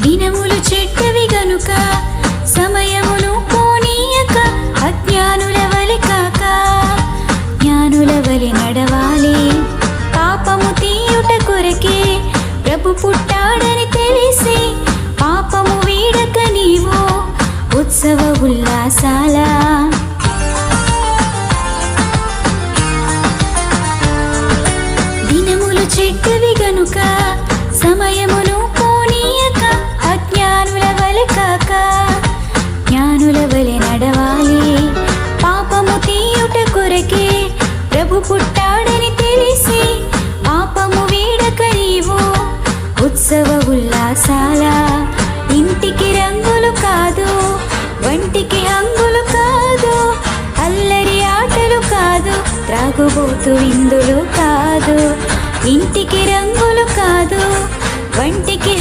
దినములు చెడ్డవి గనుక సమయమును పోనీయక అజ్ఞానుల వలె కాక జ్ఞానుల వలె నడవాలి. పాపము తీయుట కొరకే ప్రభు పుట్టాడని తెలిసి పాపము వీడక నీవు ఉత్సవ ఉల్లాసాల దినములు చెడ్డవి గనుక సమయమును పోనీయక అజ్ఞానుల వలె కాక జ్ఞానుల వలె నడవాలి. పాపము తీయుట కొరకే ప్రభు పుట్టాడని తెలిసి పాపము వీడక నీవు ఉత్సవ ఉల్లాసాల ఇంటికి రంగులు కాదు, వంటికి హంగులు కాదు, అల్లరి ఆటలు కాదు, త్రాగుబోతు విందులు కాదు. ఇంటికి రంగులు కాదు, వంటికి